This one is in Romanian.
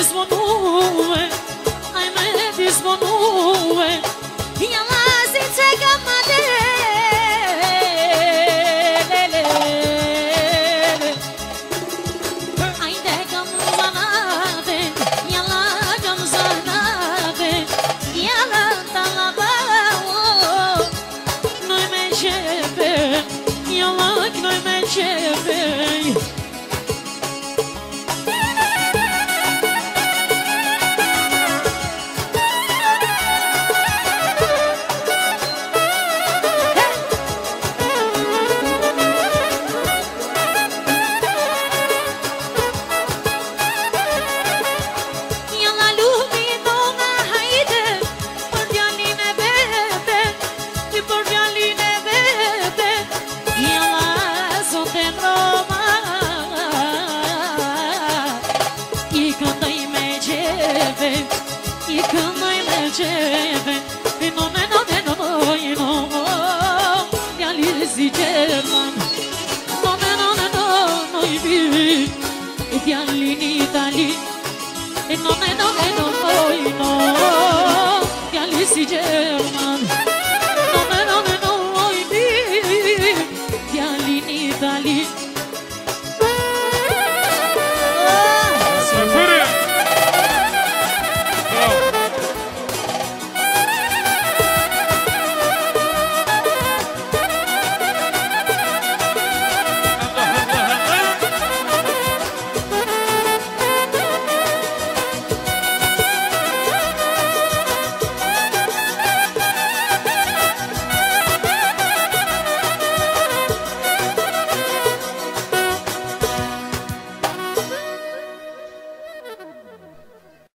disponue, ai me disponue, ia la zice gamade. Ai de gamzanade, ia la gamzanade, ia la talaba, noi me cheve, ia la noi me cheve. I këndoj me qeve, i no, djali si Gjerman, no, i bivi, i djali në Itali, i no, djali si Gjerman.